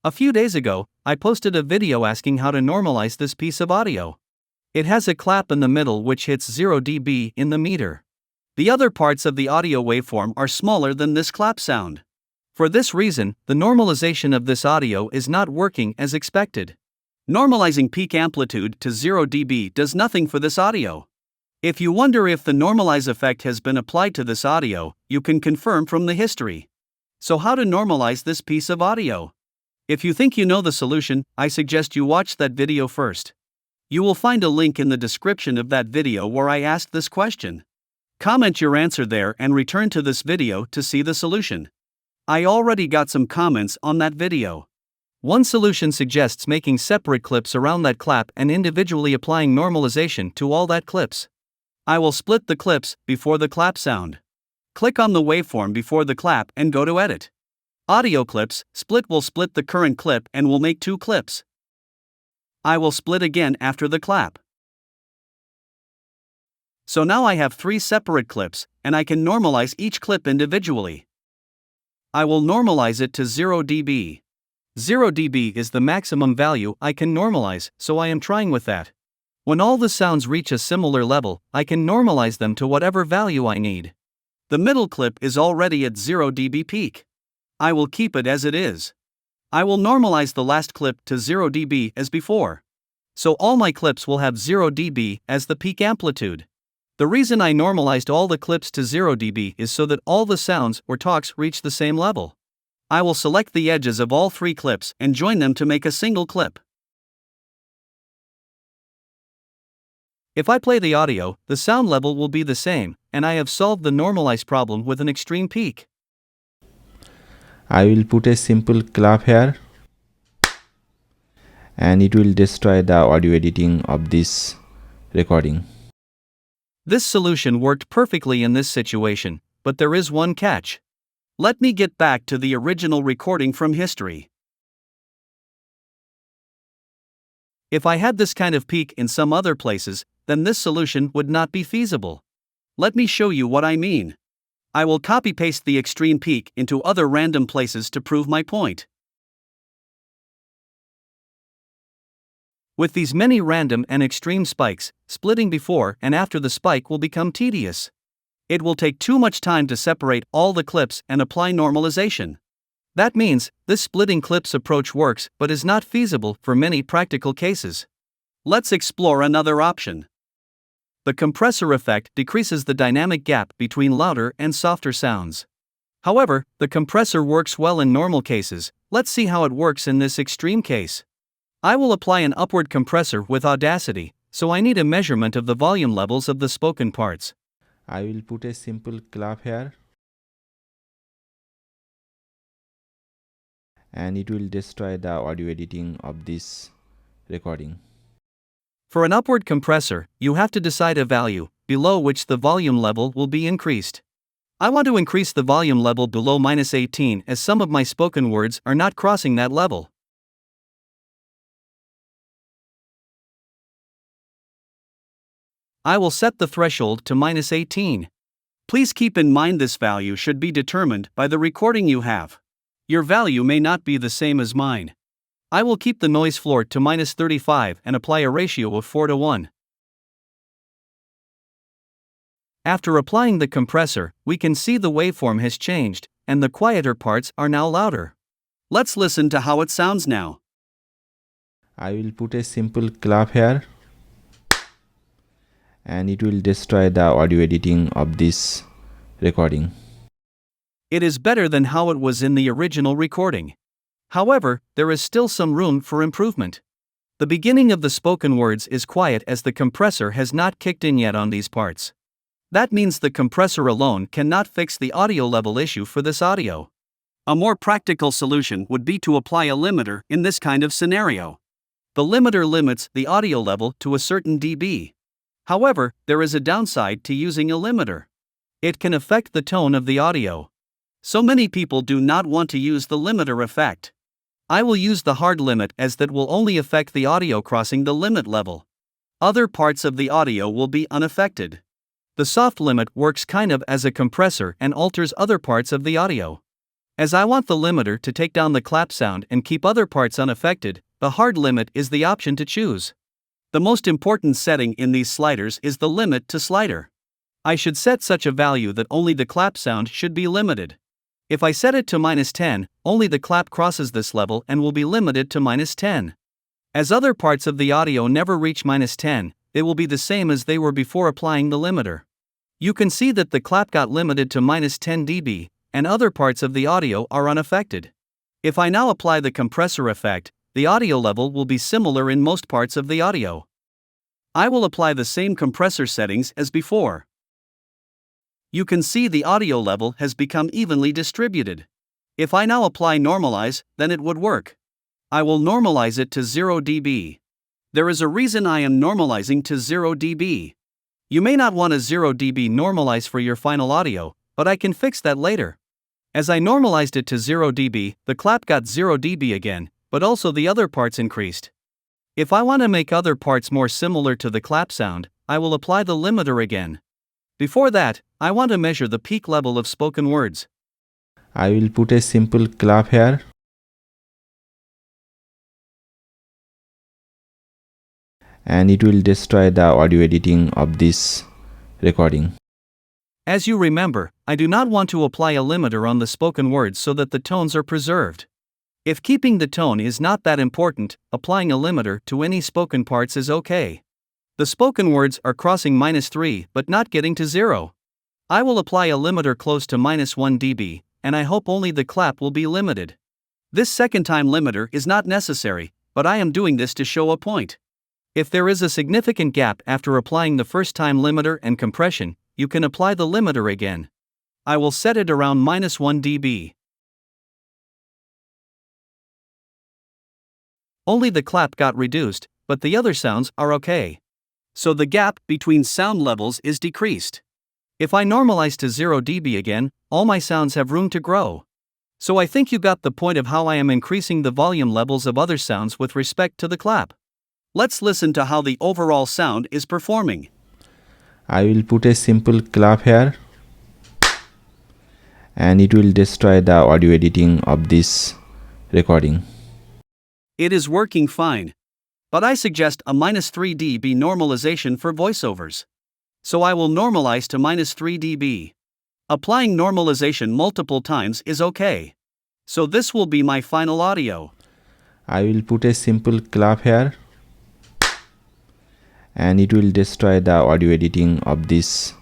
A few days ago, I posted a video asking how to normalize this piece of audio. It has a clap in the middle which hits 0 dB in the meter. The other parts of the audio waveform are smaller than this clap sound. For this reason, the normalization of this audio is not working as expected. Normalizing peak amplitude to 0 dB does nothing for this audio. If you wonder if the normalize effect has been applied to this audio, you can confirm from the history. So how to normalize this piece of audio? If you think you know the solution, I suggest you watch that video first. You will find a link in the description of that video where I asked this question. Comment your answer there and return to this video to see the solution. I already got some comments on that video. One solution suggests making separate clips around that clap and individually applying normalization to all that clips. I will split the clips before the clap sound. Click on the waveform before the clap and go to Edit. Audio clips, split will split the current clip and will make 2 clips. I will split again after the clap. So now I have 3 separate clips, and I can normalize each clip individually. I will normalize it to 0 dB. 0 dB is the maximum value I can normalize, so I am trying with that. When all the sounds reach a similar level, I can normalize them to whatever value I need. The middle clip is already at 0 dB peak. I will keep it as it is. I will normalize the last clip to 0 dB as before. So all my clips will have 0 dB as the peak amplitude. The reason I normalized all the clips to 0 dB is so that all the sounds or talks reach the same level. I will select the edges of all 3 clips and join them to make a single clip. If I play the audio, the sound level will be the same, and I have solved the normalize problem with an extreme peak. I will put a simple clap here, and it will destroy the audio editing of this recording. This solution worked perfectly in this situation, but there is one catch. Let me get back to the original recording from history. If I had this kind of peak in some other places, then this solution would not be feasible. Let me show you what I mean. I will copy-paste the extreme peak into other random places to prove my point. With these many random and extreme spikes, splitting before and after the spike will become tedious. It will take too much time to separate all the clips and apply normalization. That means, this splitting clips approach works but is not feasible for many practical cases. Let's explore another option. The compressor effect decreases the dynamic gap between louder and softer sounds. However, the compressor works well in normal cases. Let's see how it works in this extreme case. I will apply an upward compressor with Audacity, so I need a measurement of the volume levels of the spoken parts. I will put a simple clap here, and it will destroy the audio editing of this recording. For an upward compressor, you have to decide a value below which the volume level will be increased. I want to increase the volume level below -18 as some of my spoken words are not crossing that level. I will set the threshold to -18. Please keep in mind this value should be determined by the recording you have. Your value may not be the same as mine. I will keep the noise floor to -35 and apply a ratio of 4:1. After applying the compressor, we can see the waveform has changed, and the quieter parts are now louder. Let's listen to how it sounds now. I will put a simple clap here, and it will destroy the audio editing of this recording. It is better than how it was in the original recording. However, there is still some room for improvement. The beginning of the spoken words is quiet as the compressor has not kicked in yet on these parts. That means the compressor alone cannot fix the audio level issue for this audio. A more practical solution would be to apply a limiter in this kind of scenario. The limiter limits the audio level to a certain dB. However, there is a downside to using a limiter. It can affect the tone of the audio. So many people do not want to use the limiter effect. I will use the hard limit as that will only affect the audio crossing the limit level. Other parts of the audio will be unaffected. The soft limit works kind of as a compressor and alters other parts of the audio. As I want the limiter to take down the clap sound and keep other parts unaffected, the hard limit is the option to choose. The most important setting in these sliders is the limit to slider. I should set such a value that only the clap sound should be limited. If I set it to -10, only the clap crosses this level and will be limited to -10. As other parts of the audio never reach -10, it will be the same as they were before applying the limiter. You can see that the clap got limited to -10 dB, and other parts of the audio are unaffected. If I now apply the compressor effect, the audio level will be similar in most parts of the audio. I will apply the same compressor settings as before. You can see the audio level has become evenly distributed. If I now apply Normalize, then it would work. I will normalize it to 0 dB. There is a reason I am normalizing to 0 dB. You may not want a 0 dB normalize for your final audio, but I can fix that later. As I normalized it to 0 dB, the clap got 0 dB again, but also the other parts increased. If I want to make other parts more similar to the clap sound, I will apply the limiter again. Before that, I want to measure the peak level of spoken words. I will put a simple clap here. And it will destroy the audio editing of this recording. As you remember, I do not want to apply a limiter on the spoken words so that the tones are preserved. If keeping the tone is not that important, applying a limiter to any spoken parts is okay. The spoken words are crossing -3 but not getting to 0. I will apply a limiter close to -1 dB, and I hope only the clap will be limited. This second time limiter is not necessary, but I am doing this to show a point. If there is a significant gap after applying the first time limiter and compression, you can apply the limiter again. I will set it around -1 dB. Only the clap got reduced, but the other sounds are okay. So the gap between sound levels is decreased. If I normalize to 0 dB again, all my sounds have room to grow. So I think you got the point of how I am increasing the volume levels of other sounds with respect to the clap. Let's listen to how the overall sound is performing. I will put a simple clap here. And it will destroy the audio editing of this recording. It is working fine. But I suggest a -3 dB normalization for voiceovers. So I will normalize to -3 dB. Applying normalization multiple times is okay. So this will be my final audio. I will put a simple clap here. And it will destroy the audio editing of this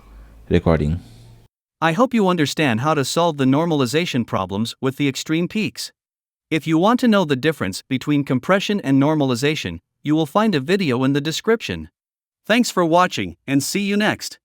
recording. I hope you understand how to solve the normalization problems with the extreme peaks. If you want to know the difference between compression and normalization, you will find a video in the description. Thanks for watching, and see you next.